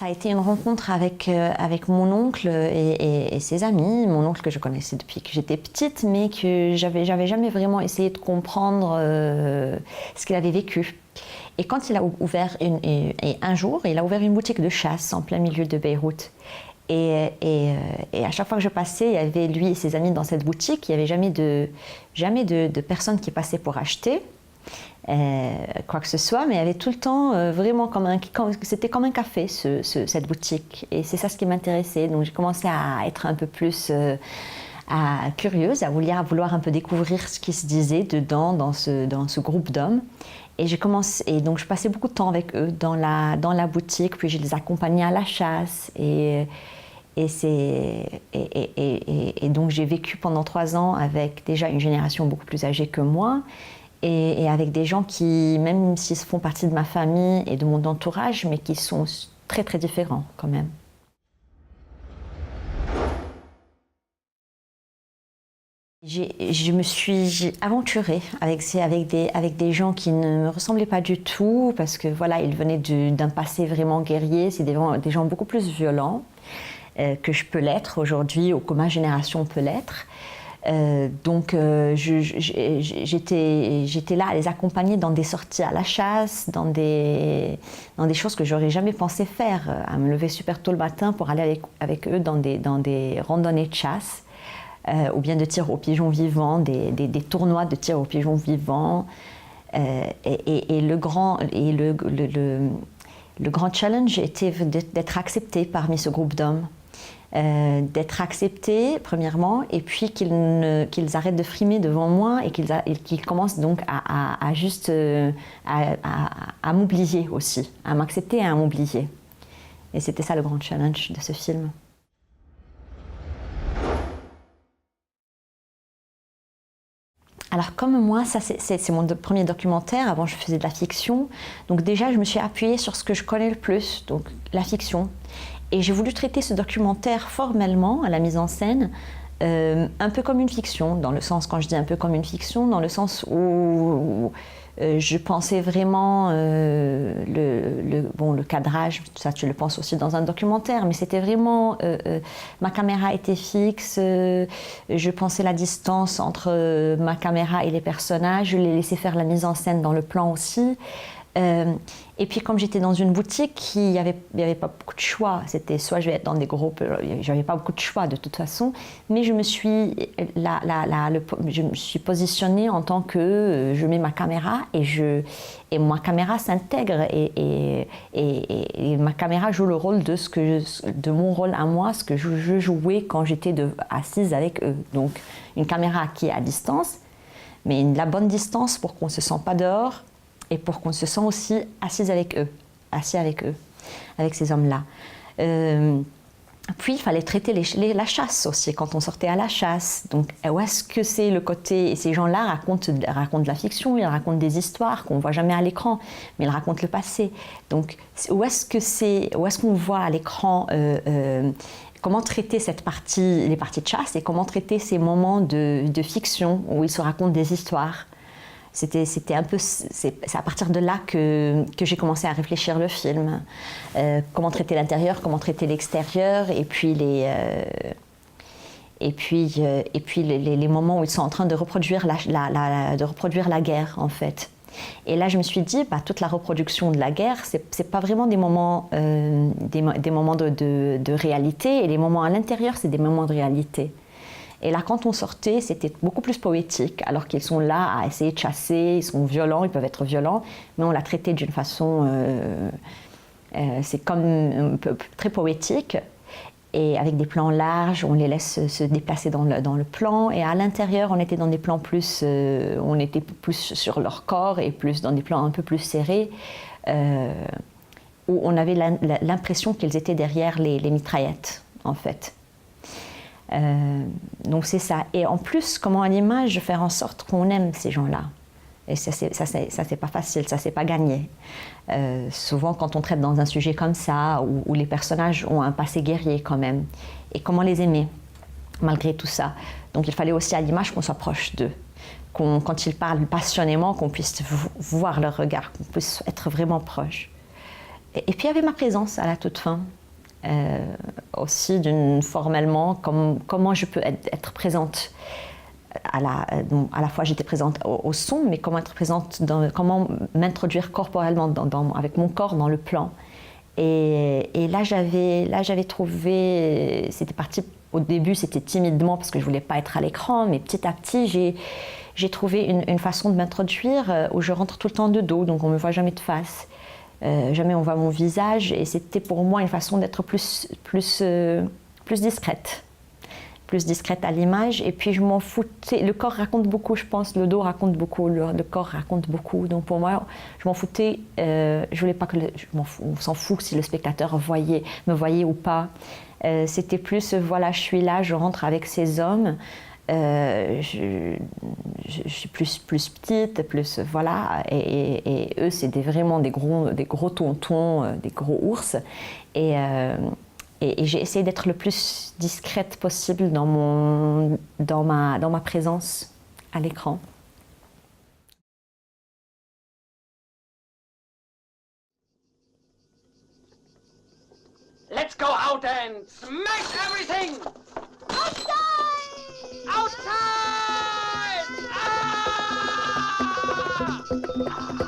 Ça a été une rencontre avec mon oncle et ses amis. Mon oncle que je connaissais depuis que j'étais petite, mais que j'avais jamais vraiment essayé de comprendre ce qu'il avait vécu. Et quand il a ouvert un jour, il a ouvert une boutique de chasse en plein milieu de Beyrouth. Et à chaque fois que je passais, il y avait lui et ses amis dans cette boutique. Il n'y avait jamais de personnes qui passaient pour acheter quoi que ce soit, mais il y avait tout le temps vraiment c'était comme un café cette boutique. Et c'est ça ce qui m'intéressait. Donc j'ai commencé à être un peu plus curieuse, à vouloir un peu découvrir ce qui se disait dedans dans ce groupe d'hommes. Et donc je passais beaucoup de temps avec eux dans la boutique, puis je les accompagnais à la chasse. Et donc j'ai vécu pendant 3 ans avec déjà une génération beaucoup plus âgée que moi, et avec des gens qui, même s'ils font partie de ma famille et de mon entourage, mais qui sont très très différents quand même. Je me suis aventurée avec des gens qui ne me ressemblaient pas du tout, parce que voilà, ils venaient d'un passé vraiment guerrier. C'est des gens beaucoup plus violents que je peux l'être aujourd'hui, ou que ma génération peut l'être. Donc j'étais là à les accompagner dans des sorties à la chasse, dans des choses que j'aurais jamais pensé faire, à me lever super tôt le matin pour aller avec eux dans des randonnées de chasse, ou bien de tir aux pigeons vivants, des tournois de tir aux pigeons vivants. Et le grand challenge était d'être acceptée parmi ce groupe d'hommes. D'être acceptés premièrement, et puis qu'ils arrêtent de frimer devant moi, et qu'ils commencent donc à m'oublier aussi, à m'accepter et à m'oublier. Et c'était ça le grand challenge de ce film. Alors comme moi, ça c'est mon premier documentaire. Avant je faisais de la fiction, donc déjà je me suis appuyée sur ce que je connais le plus, donc la fiction. Et j'ai voulu traiter ce documentaire formellement, à la mise en scène, un peu comme une fiction, dans le sens, quand je dis un peu comme une fiction, dans le sens où je pensais vraiment le cadrage, ça tu le penses aussi dans un documentaire, mais c'était vraiment, ma caméra était fixe, je pensais la distance entre ma caméra et les personnages, je les laissais faire la mise en scène dans le plan aussi. Et puis comme j'étais dans une boutique, il n'y avait pas beaucoup de choix. C'était soit je vais être dans des groupes, j'avais pas beaucoup de choix de toute façon, mais je me suis positionnée en tant que je mets ma caméra et ma caméra s'intègre et ma caméra joue le rôle de mon rôle à moi, ce que je jouais quand j'étais assise avec eux. Donc une caméra qui est à distance, mais la bonne distance pour qu'on ne se sente pas dehors, et pour qu'on se sente aussi assis avec eux, avec ces hommes-là. Puis il fallait traiter la chasse aussi, quand on sortait à la chasse. Donc où est-ce que c'est le côté... Et ces gens-là racontent de la fiction, ils racontent des histoires qu'on ne voit jamais à l'écran, mais ils racontent le passé. Donc où est-ce qu'on voit à l'écran comment traiter les parties de chasse, et comment traiter ces moments de fiction où ils se racontent des histoires. C'est à partir de là que j'ai commencé à réfléchir le film. Comment traiter l'intérieur, comment traiter l'extérieur, et puis les moments où ils sont en train de reproduire la guerre, en fait. Et là, je me suis dit, toute la reproduction de la guerre, c'est pas vraiment des moments de réalité, et les moments à l'intérieur, c'est des moments de réalité. Et là, quand on sortait, c'était beaucoup plus poétique, alors qu'ils sont là à essayer de chasser, ils sont violents, ils peuvent être violents, mais on l'a traité d'une façon, c'est comme un peu très poétique, et avec des plans larges, on les laisse se déplacer dans le plan, et à l'intérieur, on était dans des plans plus, on était plus sur leur corps, et plus dans des plans un peu plus serrés, où on avait l'impression qu'ils étaient derrière les mitraillettes, en fait. Donc c'est ça. Et en plus, comment à l'image, faire en sorte qu'on aime ces gens-là. Et ça c'est pas facile, ça c'est pas gagné. Souvent quand on traite dans un sujet comme ça, où les personnages ont un passé guerrier quand même, et comment les aimer malgré tout ça. Donc il fallait aussi à l'image qu'on soit proche d'eux, quand ils parlent passionnément, qu'on puisse voir leur regard, qu'on puisse être vraiment proche. Et puis il y avait ma présence à la toute fin. Aussi, formellement, comment je peux être présente. À la fois, j'étais présente au son, mais comment être présente, comment m'introduire corporellement avec mon corps dans le plan. Et là, j'avais trouvé, c'était parti au début, c'était timidement parce que je voulais pas être à l'écran, mais petit à petit, j'ai trouvé une façon de m'introduire où je rentre tout le temps de dos, donc on me voit jamais de face, jamais on voit mon visage, et c'était pour moi une façon d'être plus discrète. Plus discrète à l'image, et puis je m'en foutais. Le corps raconte beaucoup, je pense, le dos raconte beaucoup, le corps raconte beaucoup. Donc pour moi, je m'en foutais. Je voulais pas que on s'en fout si le spectateur me voyait ou pas. C'était plus, voilà, je suis là, je rentre avec ces hommes. Je suis plus petite, plus voilà, et eux c'est vraiment des gros tontons, des gros ours. Et j'ai essayé d'être le plus discrète possible dans ma présence à l'écran. Let's go out and smash everything! Outside! Outside! Ah!